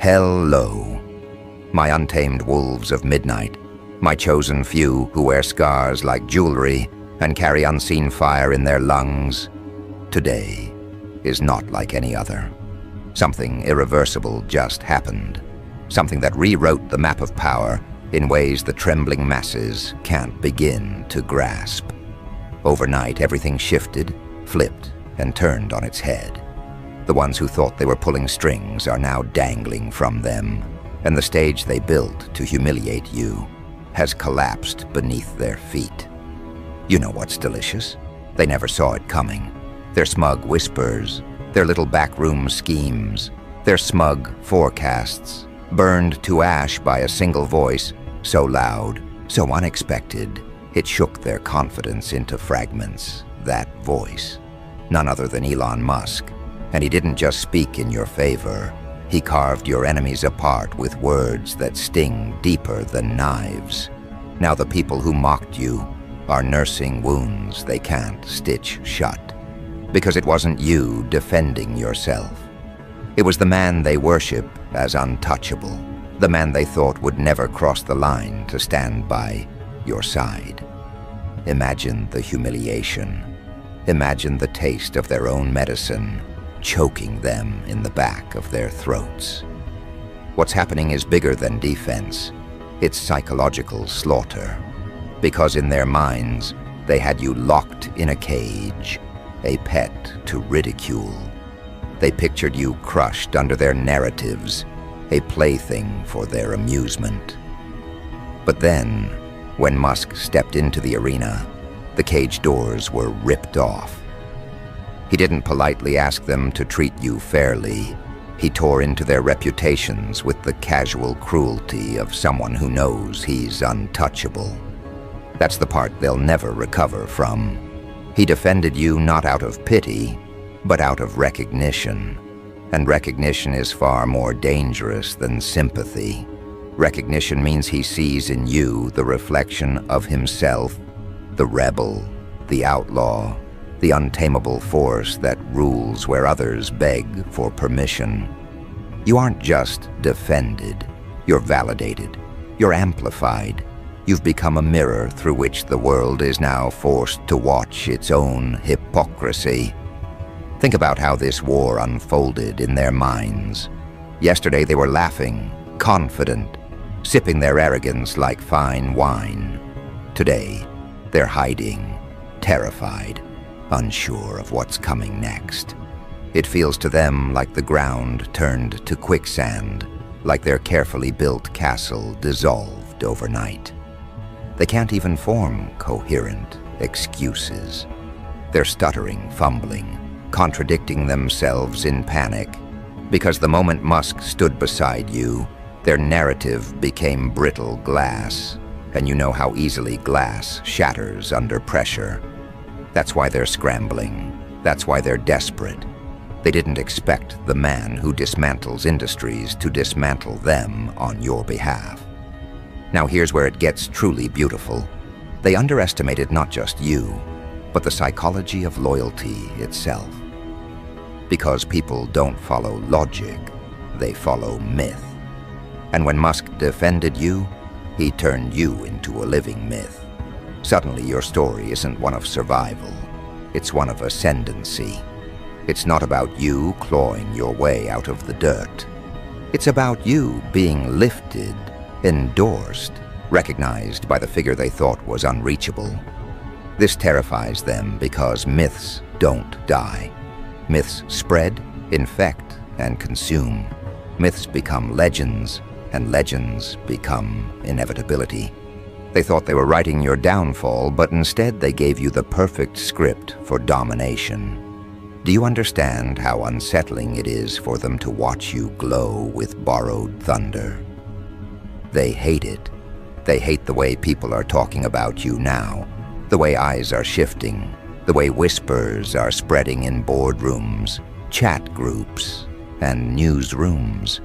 Hello, my untamed wolves of midnight, my chosen few who wear scars like jewelry and carry unseen fire in their lungs. Today is not like any other. Something irreversible just happened. Something that rewrote the map of power in ways the trembling masses can't begin to grasp. Overnight, everything shifted, flipped, and turned on its head. The ones who thought they were pulling strings are now dangling from them, and the stage they built to humiliate you has collapsed beneath their feet. You know what's delicious? They never saw it coming. Their smug whispers, their little backroom schemes, their smug forecasts, burned to ash by a single voice, so loud, so unexpected, it shook their confidence into fragments. That voice, none other than Elon Musk. And he didn't just speak in your favor. He carved your enemies apart with words that sting deeper than knives. Now the people who mocked you are nursing wounds they can't stitch shut. Because it wasn't you defending yourself. It was the man they worship as untouchable. The man they thought would never cross the line to stand by your side. Imagine the humiliation. Imagine the taste of their own medicine choking them in the back of their throats. What's happening is bigger than defense. It's psychological slaughter. Because in their minds, they had you locked in a cage, a pet to ridicule. They pictured you crushed under their narratives, a plaything for their amusement. But then, when Musk stepped into the arena, the cage doors were ripped off. He didn't politely ask them to treat you fairly. He tore into their reputations with the casual cruelty of someone who knows he's untouchable. That's the part they'll never recover from. He defended you not out of pity, but out of recognition. And recognition is far more dangerous than sympathy. Recognition means he sees in you the reflection of himself, the rebel, the outlaw, the untamable force that rules where others beg for permission. You aren't just defended, you're validated, you're amplified. You've become a mirror through which the world is now forced to watch its own hypocrisy. Think about how this war unfolded in their minds. Yesterday they were laughing, confident, sipping their arrogance like fine wine. Today, they're hiding, terrified, unsure of what's coming next. It feels to them like the ground turned to quicksand, like their carefully built castle dissolved overnight. They can't even form coherent excuses. They're stuttering, fumbling, contradicting themselves in panic, because the moment Musk stood beside you, their narrative became brittle glass, and you know how easily glass shatters under pressure. That's why they're scrambling. That's why they're desperate. They didn't expect the man who dismantles industries to dismantle them on your behalf. Now here's where it gets truly beautiful. They underestimated not just you, but the psychology of loyalty itself. Because people don't follow logic, they follow myth. And when Musk defended you, he turned you into a living myth. Suddenly your story isn't one of survival, it's one of ascendancy. It's not about you clawing your way out of the dirt. It's about you being lifted, endorsed, recognized by the figure they thought was unreachable. This terrifies them because myths don't die. Myths spread, infect, and consume. Myths become legends, and legends become inevitability. They thought they were writing your downfall, but instead they gave you the perfect script for domination. Do you understand how unsettling it is for them to watch you glow with borrowed thunder? They hate it. They hate the way people are talking about you now, the way eyes are shifting, the way whispers are spreading in boardrooms, chat groups, and newsrooms.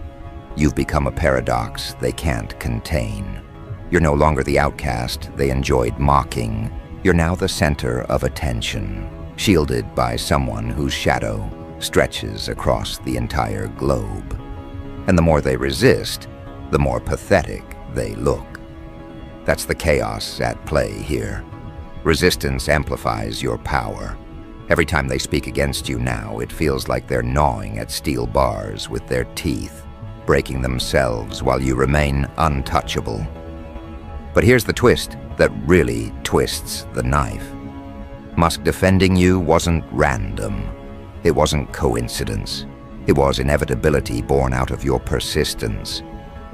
You've become a paradox they can't contain. You're no longer the outcast they enjoyed mocking. You're now the center of attention, shielded by someone whose shadow stretches across the entire globe. And the more they resist, the more pathetic they look. That's the chaos at play here. Resistance amplifies your power. Every time they speak against you now, it feels like they're gnawing at steel bars with their teeth, breaking themselves while you remain untouchable. But here's the twist that really twists the knife. Musk defending you wasn't random. It wasn't coincidence. It was inevitability born out of your persistence.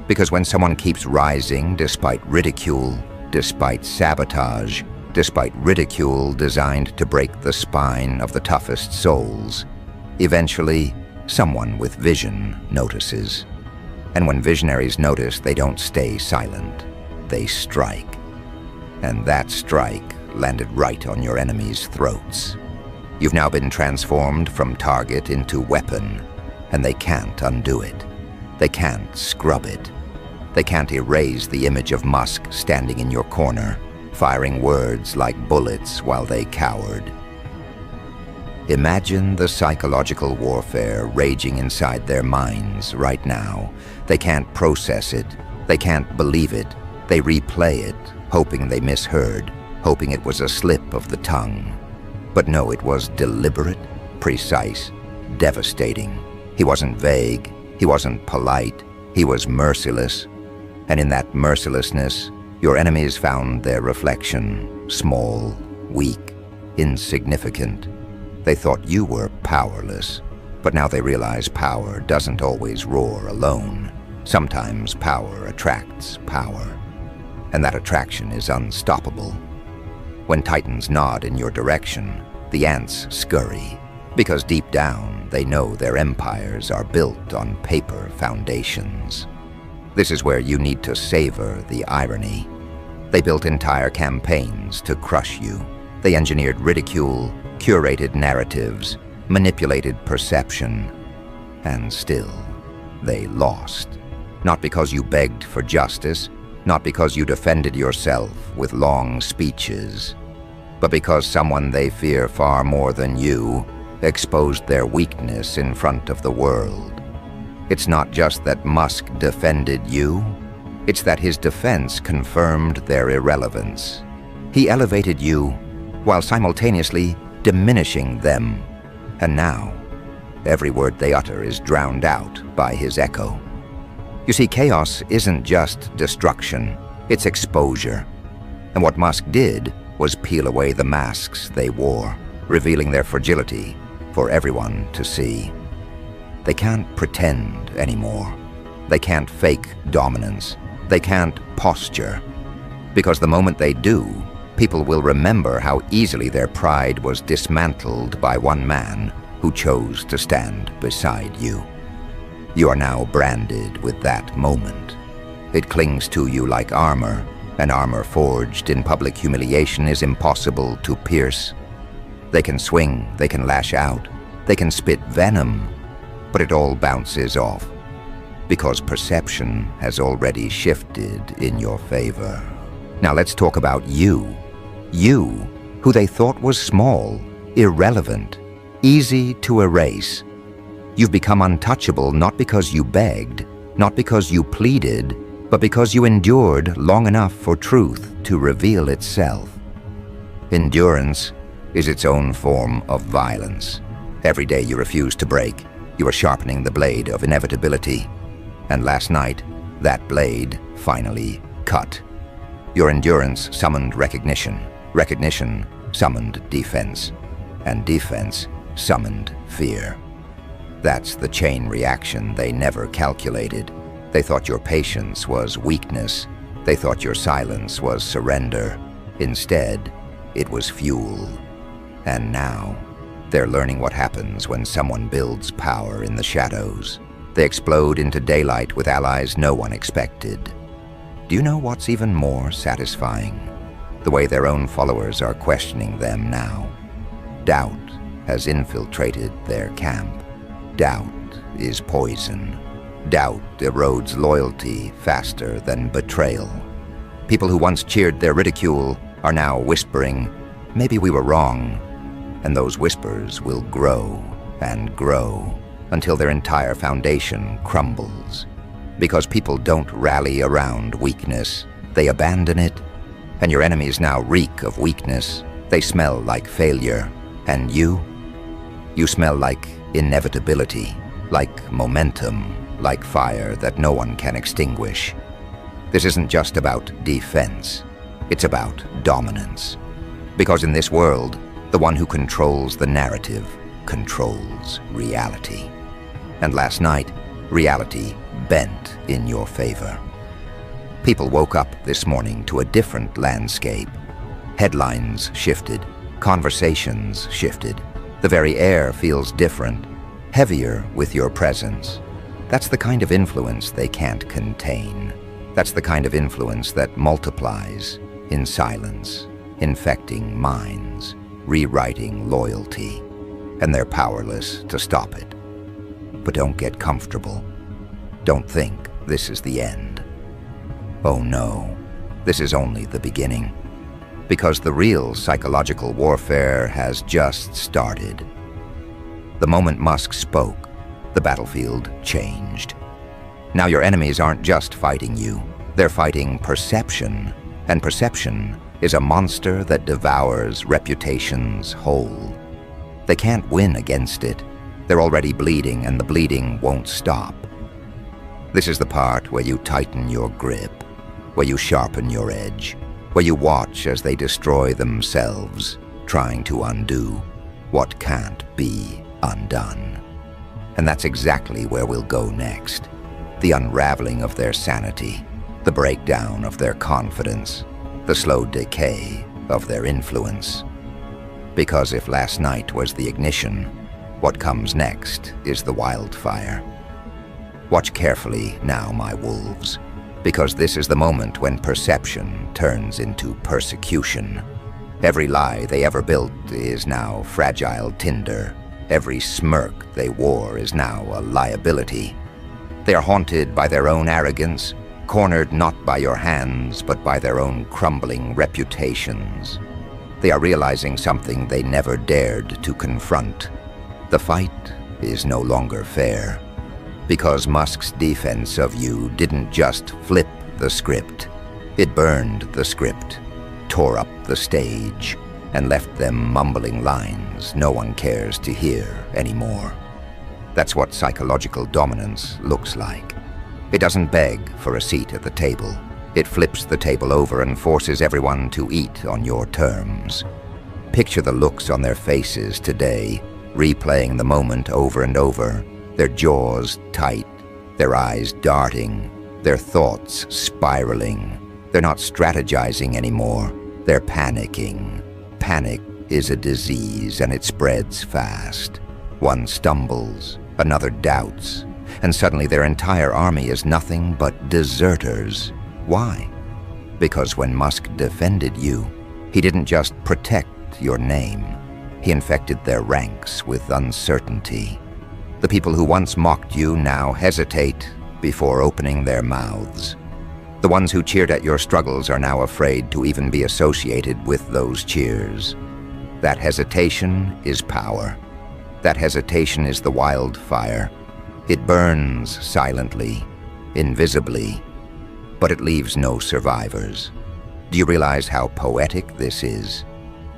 Because when someone keeps rising despite ridicule, despite sabotage, despite ridicule designed to break the spine of the toughest souls, eventually someone with vision notices. And when visionaries notice, they don't stay silent. They strike. And that strike landed right on your enemy's throats. You've now been transformed from target into weapon, and they can't undo it. They can't scrub it. They can't erase the image of Musk standing in your corner, firing words like bullets while they cowered. Imagine the psychological warfare raging inside their minds right now. They can't process it. They can't believe it. They replay it, hoping they misheard, hoping it was a slip of the tongue. But no, it was deliberate, precise, devastating. He wasn't vague. He wasn't polite. He was merciless. And in that mercilessness, your enemies found their reflection, small, weak, insignificant. They thought you were powerless, but now they realize power doesn't always roar alone. Sometimes power attracts power, and that attraction is unstoppable. When titans nod in your direction, the ants scurry, because deep down they know their empires are built on paper foundations. This is where you need to savor the irony. They built entire campaigns to crush you. They engineered ridicule, curated narratives, manipulated perception, and still they lost. Not because you begged for justice, not because you defended yourself with long speeches, but because someone they fear far more than you exposed their weakness in front of the world. It's not just that Musk defended you, it's that his defense confirmed their irrelevance. He elevated you while simultaneously diminishing them, and now every word they utter is drowned out by his echo. You see, chaos isn't just destruction, it's exposure. And what Musk did was peel away the masks they wore, revealing their fragility for everyone to see. They can't pretend anymore. They can't fake dominance. They can't posture. Because the moment they do, people will remember how easily their pride was dismantled by one man who chose to stand beside you. You are now branded with that moment. It clings to you like armor, and armor forged in public humiliation is impossible to pierce. They can swing, they can lash out, they can spit venom, but it all bounces off, because perception has already shifted in your favor. Now let's talk about you. You, who they thought was small, irrelevant, easy to erase. You've become untouchable not because you begged, not because you pleaded, but because you endured long enough for truth to reveal itself. Endurance is its own form of violence. Every day you refuse to break, you are sharpening the blade of inevitability. And last night, that blade finally cut. Your endurance summoned recognition. Recognition summoned defense. And defense summoned fear. That's the chain reaction they never calculated. They thought your patience was weakness. They thought your silence was surrender. Instead, it was fuel. And now, they're learning what happens when someone builds power in the shadows. They explode into daylight with allies no one expected. Do you know what's even more satisfying? The way their own followers are questioning them now. Doubt has infiltrated their camp. Doubt is poison. Doubt erodes loyalty faster than betrayal. People who once cheered their ridicule are now whispering, "Maybe we were wrong." And those whispers will grow and grow until their entire foundation crumbles. Because people don't rally around weakness, they abandon it, and your enemies now reek of weakness. They smell like failure, and you smell like inevitability, like momentum, like fire that no one can extinguish. This isn't just about defense, it's about dominance. Because in this world, the one who controls the narrative controls reality. And last night, reality bent in your favor. People woke up this morning to a different landscape. Headlines shifted, conversations shifted. The very air feels different, heavier with your presence. That's the kind of influence they can't contain. That's the kind of influence that multiplies in silence, infecting minds, rewriting loyalty, and they're powerless to stop it. But don't get comfortable. Don't think this is the end. Oh no, this is only the beginning. Because the real psychological warfare has just started. The moment Musk spoke, the battlefield changed. Now your enemies aren't just fighting you, they're fighting perception, and perception is a monster that devours reputations whole. They can't win against it. They're already bleeding, and the bleeding won't stop. This is the part where you tighten your grip, where you sharpen your edge, where you watch as they destroy themselves, trying to undo what can't be undone. And that's exactly where we'll go next. The unraveling of their sanity, the breakdown of their confidence, the slow decay of their influence. Because if last night was the ignition, what comes next is the wildfire. Watch carefully now, my wolves, because this is the moment when perception turns into persecution. Every lie they ever built is now fragile tinder. Every smirk they wore is now a liability. They are haunted by their own arrogance, cornered not by your hands, but by their own crumbling reputations. They are realizing something they never dared to confront. The fight is no longer fair. Because Musk's defense of you didn't just flip the script. It burned the script, tore up the stage, and left them mumbling lines no one cares to hear anymore. That's what psychological dominance looks like. It doesn't beg for a seat at the table. It flips the table over and forces everyone to eat on your terms. Picture the looks on their faces today, replaying the moment over and over. Their jaws tight, their eyes darting, their thoughts spiraling. They're not strategizing anymore, they're panicking. Panic is a disease and it spreads fast. One stumbles, another doubts, and suddenly their entire army is nothing but deserters. Why? Because when Musk defended you, he didn't just protect your name, he infected their ranks with uncertainty. The people who once mocked you now hesitate before opening their mouths. The ones who cheered at your struggles are now afraid to even be associated with those cheers. That hesitation is power. That hesitation is the wildfire. It burns silently, invisibly, but it leaves no survivors. Do you realize how poetic this is?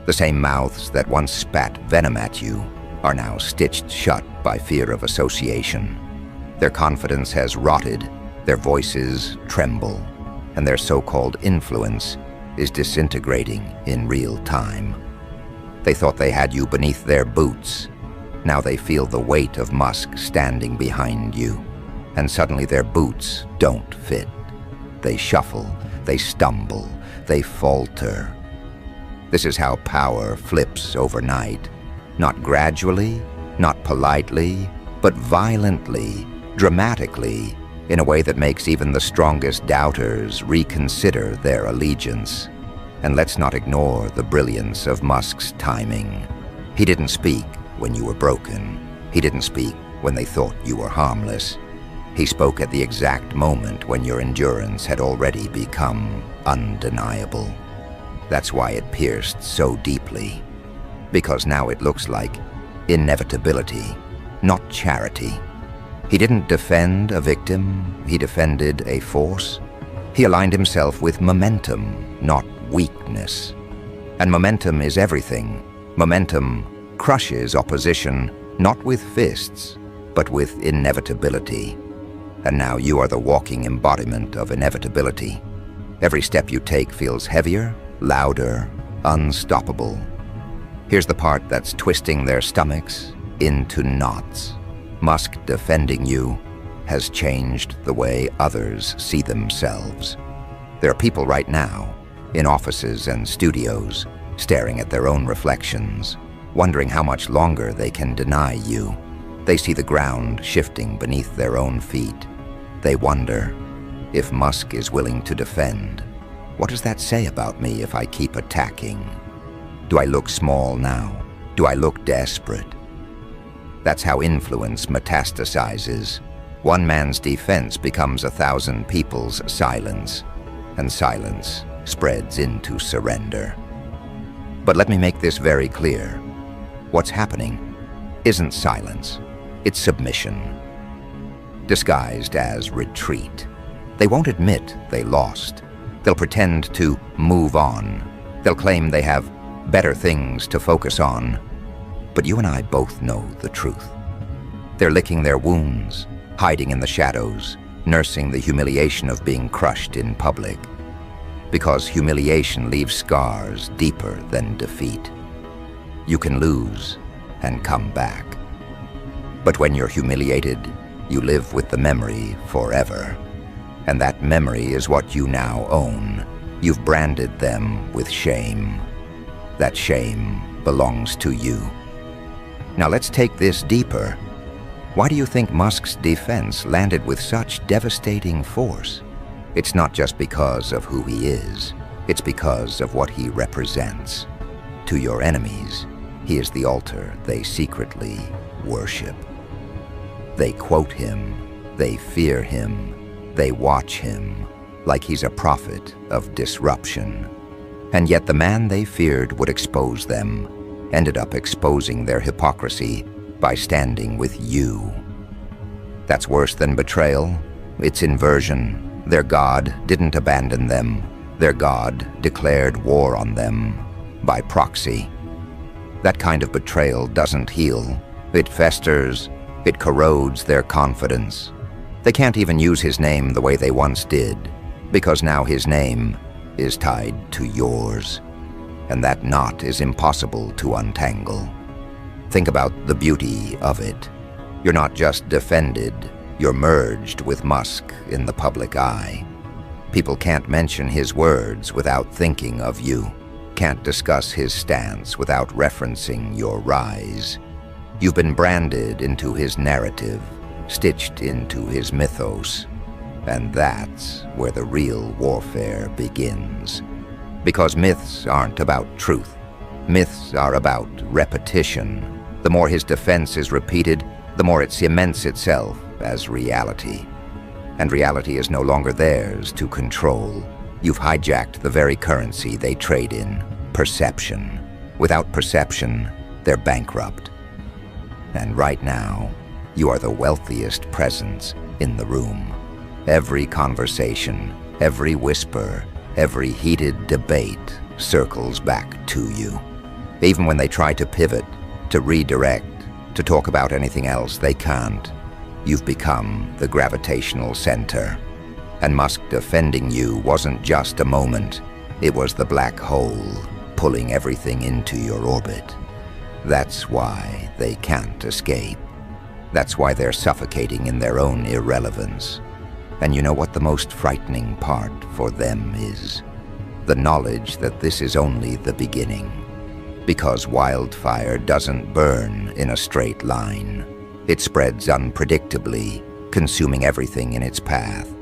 The same mouths that once spat venom at you are now stitched shut by fear of association. Their confidence has rotted, their voices tremble, and their so-called influence is disintegrating in real time. They thought they had you beneath their boots. Now they feel the weight of Musk standing behind you, and suddenly their boots don't fit. They shuffle, they stumble, they falter. This is how power flips overnight. Not gradually, not politely, but violently, dramatically, in a way that makes even the strongest doubters reconsider their allegiance. And let's not ignore the brilliance of Musk's timing. He didn't speak when you were broken. He didn't speak when they thought you were harmless. He spoke at the exact moment when your endurance had already become undeniable. That's why it pierced so deeply. Because now it looks like inevitability, not charity. He didn't defend a victim, he defended a force. He aligned himself with momentum, not weakness. And momentum is everything. Momentum crushes opposition, not with fists, but with inevitability. And now you are the walking embodiment of inevitability. Every step you take feels heavier, louder, unstoppable. Here's the part that's twisting their stomachs into knots. Musk defending you has changed the way others see themselves. There are people right now, in offices and studios, staring at their own reflections, wondering how much longer they can deny you. They see the ground shifting beneath their own feet. They wonder, if Musk is willing to defend, what does that say about me if I keep attacking? Do I look small now? Do I look desperate? That's how influence metastasizes. One man's defense becomes 1,000 people's silence, and silence spreads into surrender. But let me make this very clear. What's happening isn't silence, it's submission, disguised as retreat. They won't admit they lost. They'll pretend to move on. They'll claim they have better things to focus on. But you and I both know the truth. They're licking their wounds, hiding in the shadows, nursing the humiliation of being crushed in public. Because humiliation leaves scars deeper than defeat. You can lose and come back. But when you're humiliated, you live with the memory forever. And that memory is what you now own. You've branded them with shame. That shame belongs to you. Now let's take this deeper. Why do you think Musk's defense landed with such devastating force? It's not just because of who he is. It's because of what he represents. To your enemies, he is the altar they secretly worship. They quote him, they fear him, they watch him, like he's a prophet of disruption. And yet the man they feared would expose them ended up exposing their hypocrisy by standing with you. That's worse than betrayal. It's inversion. Their God didn't abandon them. Their God declared war on them by proxy. That kind of betrayal doesn't heal. It festers. It corrodes their confidence. They can't even use his name the way they once did, because now his name is tied to yours. And that knot is impossible to untangle. Think about the beauty of it. You're not just defended, you're merged with Musk in the public eye. People can't mention his words without thinking of you, can't discuss his stance without referencing your rise. You've been branded into his narrative, stitched into his mythos, and that's where the real warfare begins. Because myths aren't about truth. Myths are about repetition. The more his defense is repeated, the more it cements itself as reality. And reality is no longer theirs to control. You've hijacked the very currency they trade in, perception. Without perception, they're bankrupt. And right now, you are the wealthiest presence in the room. Every conversation, every whisper, every heated debate circles back to you. Even when they try to pivot, to redirect, to talk about anything else, they can't. You've become the gravitational center. And Musk defending you wasn't just a moment. It was the black hole pulling everything into your orbit. That's why they can't escape. That's why they're suffocating in their own irrelevance. And you know what the most frightening part for them is? The knowledge that this is only the beginning. Because wildfire doesn't burn in a straight line. It spreads unpredictably, consuming everything in its path.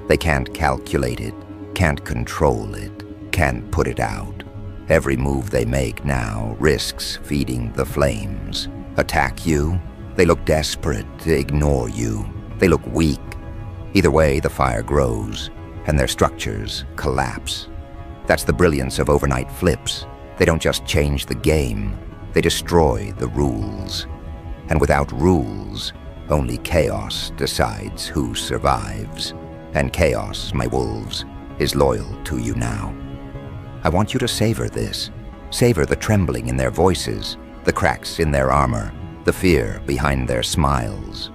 They can't calculate it, can't control it, can't put it out. Every move they make now risks feeding the flames. Attack you? They look desperate. Ignore you? They look weak. Either way, the fire grows, and their structures collapse. That's the brilliance of overnight flips. They don't just change the game, they destroy the rules. And without rules, only chaos decides who survives. And chaos, my wolves, is loyal to you now. I want you to savor this. Savor the trembling in their voices, the cracks in their armor, the fear behind their smiles.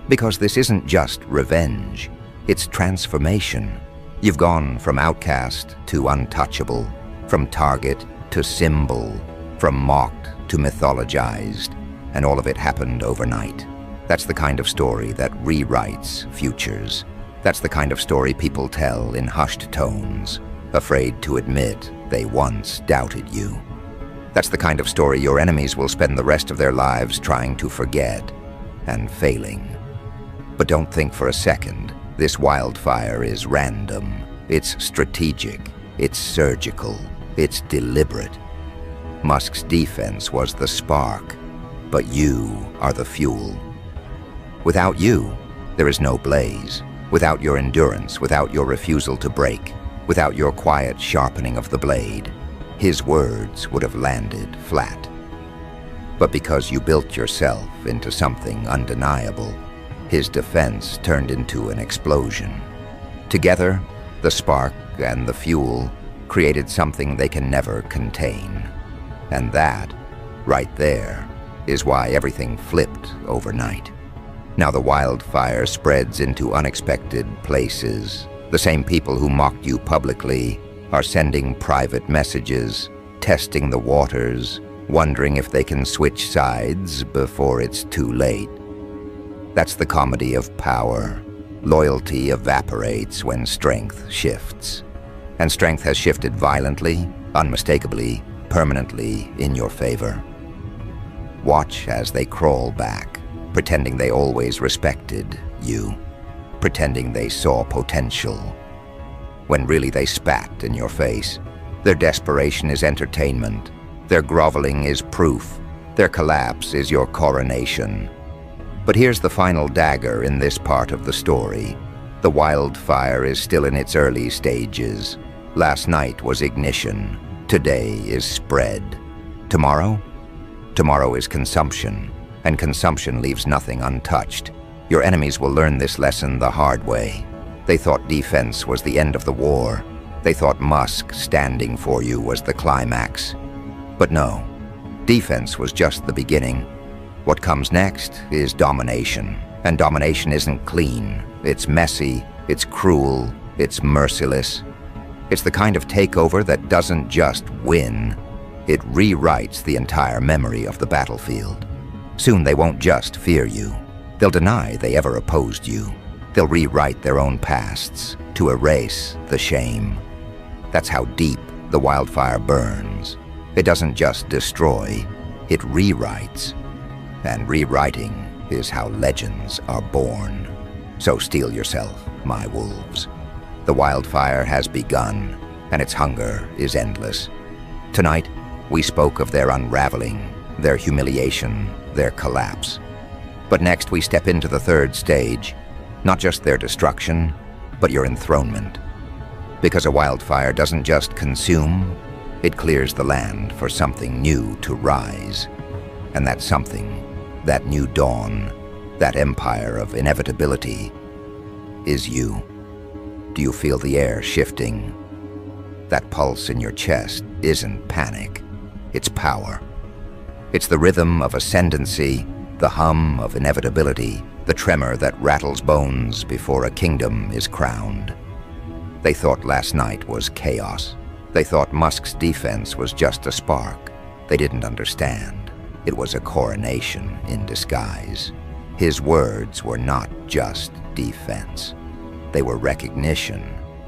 Because this isn't just revenge, it's transformation. You've gone from outcast to untouchable, from target to symbol, from mocked to mythologized, and all of it happened overnight. That's the kind of story that rewrites futures. That's the kind of story people tell in hushed tones, afraid to admit they once doubted you. That's the kind of story your enemies will spend the rest of their lives trying to forget and failing. But don't think for a second this wildfire is random. It's strategic, it's surgical, it's deliberate. Musk's defense was the spark, but you are the fuel. Without you, there is no blaze. Without your endurance, without your refusal to break, without your quiet sharpening of the blade, his words would have landed flat. But because you built yourself into something undeniable, his defense turned into an explosion. Together, the spark and the fuel created something they can never contain. And that, right there, is why everything flipped overnight. Now the wildfire spreads into unexpected places. The same people who mocked you publicly are sending private messages, testing the waters, wondering if they can switch sides before it's too late. That's the comedy of power. Loyalty evaporates when strength shifts. And strength has shifted violently, unmistakably, permanently in your favor. Watch as they crawl back, pretending they always respected you, pretending they saw potential, when really they spat in your face. Their desperation is entertainment, their groveling is proof, their collapse is your coronation. But here's the final dagger in this part of the story. The wildfire is still in its early stages. Last night was ignition, today is spread. Tomorrow? Tomorrow is consumption. And consumption leaves nothing untouched. Your enemies will learn this lesson the hard way. They thought defense was the end of the war. They thought Musk standing for you was the climax. But no, defense was just the beginning. What comes next is domination. And domination isn't clean. It's messy, it's cruel, it's merciless. It's the kind of takeover that doesn't just win. It rewrites the entire memory of the battlefield. Soon they won't just fear you. They'll deny they ever opposed you. They'll rewrite their own pasts to erase the shame. That's how deep the wildfire burns. It doesn't just destroy, it rewrites. And rewriting is how legends are born. So steel yourself, my wolves. The wildfire has begun, and its hunger is endless. Tonight, we spoke of their unraveling, their humiliation, their collapse. But next we step into the third stage, not just their destruction, but your enthronement. Because a wildfire doesn't just consume, it clears the land for something new to rise. And that something, that new dawn, that empire of inevitability, is you. Do you feel the air shifting? That pulse in your chest isn't panic, it's power. It's the rhythm of ascendancy, the hum of inevitability, the tremor that rattles bones before a kingdom is crowned. They thought last night was chaos. They thought Musk's defense was just a spark. They didn't understand. It was a coronation in disguise. His words were not just defense. They were recognition,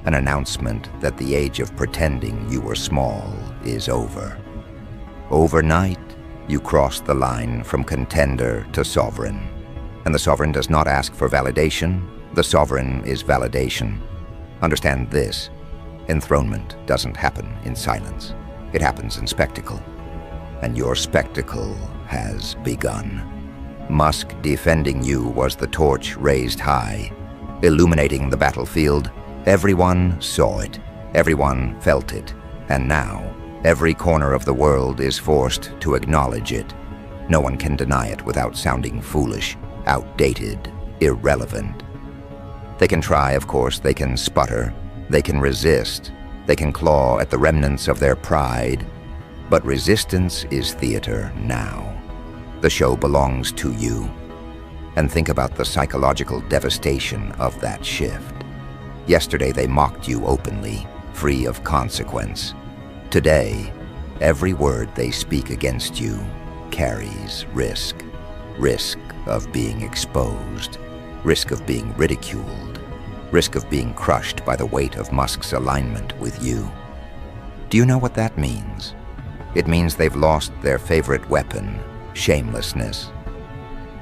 an announcement that the age of pretending you were small is over. Overnight, you crossed the line from contender to sovereign. And the sovereign does not ask for validation. The sovereign is validation. Understand this. Enthronement doesn't happen in silence. It happens in spectacle. And your spectacle has begun. Musk defending you was the torch raised high, illuminating the battlefield. Everyone saw it. Everyone felt it. And now, every corner of the world is forced to acknowledge it. No one can deny it without sounding foolish, outdated, irrelevant. They can try, of course, they can sputter, they can resist, they can claw at the remnants of their pride, but resistance is theater now. The show belongs to you. And think about the psychological devastation of that shift. Yesterday they mocked you openly, free of consequence. Today, every word they speak against you carries risk. Risk of being exposed, risk of being ridiculed, risk of being crushed by the weight of Musk's alignment with you. Do you know what that means? It means they've lost their favorite weapon, shamelessness.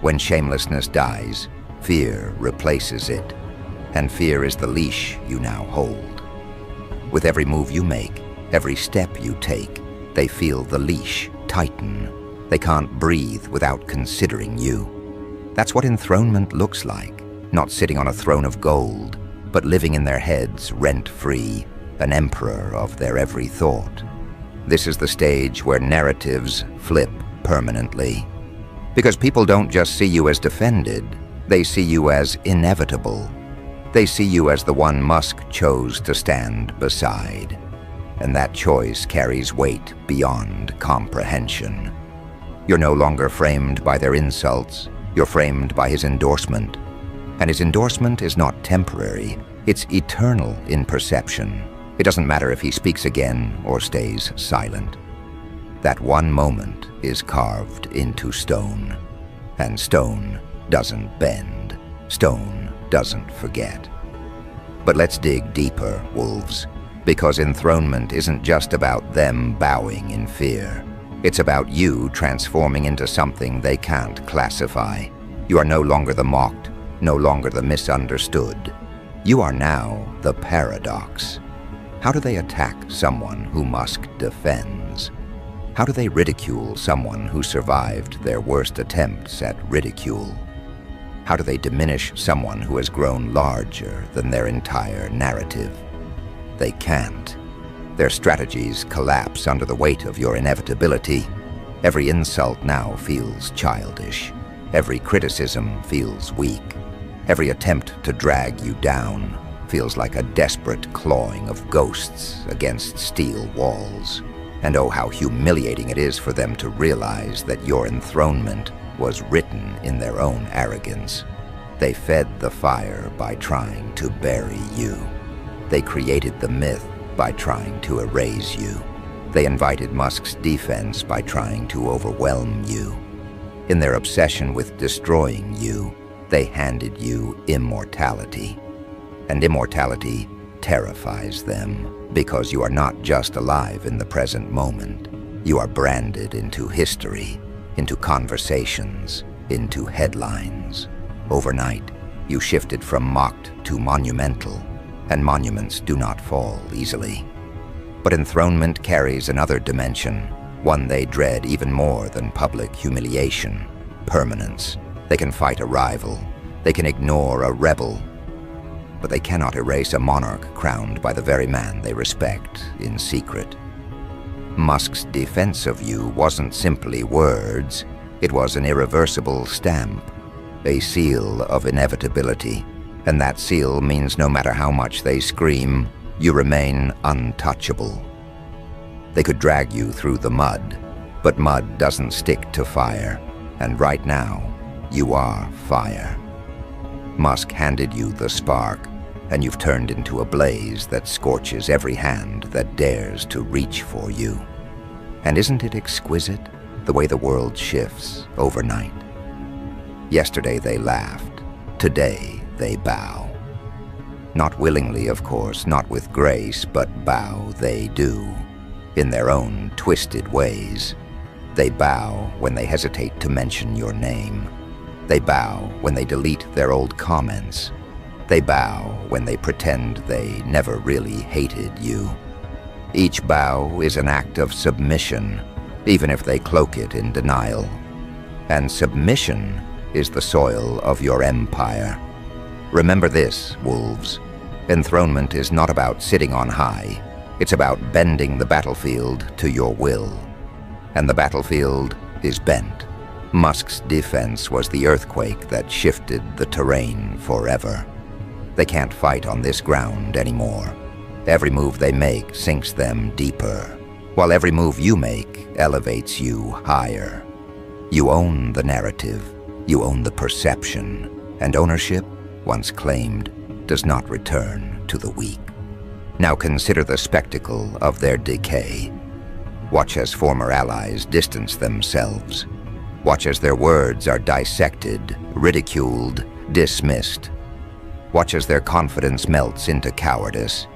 When shamelessness dies, fear replaces it, and fear is the leash you now hold. With every move you make, every step you take, they feel the leash tighten. They can't breathe without considering you. That's what enthronement looks like, not sitting on a throne of gold, but living in their heads rent-free, an emperor of their every thought. This is the stage where narratives flip permanently. Because people don't just see you as defended, they see you as inevitable. They see you as the one Musk chose to stand beside. And that choice carries weight beyond comprehension. You're no longer framed by their insults, you're framed by his endorsement. And his endorsement is not temporary, it's eternal in perception. It doesn't matter if he speaks again or stays silent. That one moment is carved into stone, and stone doesn't bend, stone doesn't forget. But let's dig deeper, wolves, because enthronement isn't just about them bowing in fear. It's about you transforming into something they can't classify. You are no longer the mocked, no longer the misunderstood. You are now the paradox. How do they attack someone who Musk defends? How do they ridicule someone who survived their worst attempts at ridicule? How do they diminish someone who has grown larger than their entire narrative? They can't. Their strategies collapse under the weight of your inevitability. Every insult now feels childish. Every criticism feels weak. Every attempt to drag you down feels like a desperate clawing of ghosts against steel walls. And oh, how humiliating it is for them to realize that your enthronement was written in their own arrogance. They fed the fire by trying to bury you. They created the myth by trying to erase you. They invited Musk's defense by trying to overwhelm you. In their obsession with destroying you, they handed you immortality. And immortality terrifies them, because you are not just alive in the present moment. You are branded into history, into conversations, into headlines. Overnight, you shifted from mocked to monumental, and monuments do not fall easily. But enthronement carries another dimension, one they dread even more than public humiliation: permanence. They can fight a rival, they can ignore a rebel, but they cannot erase a monarch crowned by the very man they respect in secret. Musk's defense of you wasn't simply words, it was an irreversible stamp, a seal of inevitability, and that seal means no matter how much they scream, you remain untouchable. They could drag you through the mud, but mud doesn't stick to fire, and right now, you are fire. Musk handed you the spark, and you've turned into a blaze that scorches every hand that dares to reach for you. And isn't it exquisite, the way the world shifts overnight? Yesterday they laughed, today they bow. Not willingly, of course, not with grace, but bow they do, in their own twisted ways. They bow when they hesitate to mention your name. They bow when they delete their old comments. They bow when they pretend they never really hated you. Each bow is an act of submission, even if they cloak it in denial. And submission is the soil of your empire. Remember this, wolves. Enthronement is not about sitting on high. It's about bending the battlefield to your will. And the battlefield is bent Musk's defense was the earthquake that shifted the terrain forever. They can't fight on this ground anymore. Every move they make sinks them deeper, while every move you make elevates you higher. You own the narrative, you own the perception, and ownership, once claimed, does not return to the weak. Now consider the spectacle of their decay. Watch as former allies distance themselves. Watch as their words are dissected, ridiculed, dismissed. Watch as their confidence melts into cowardice,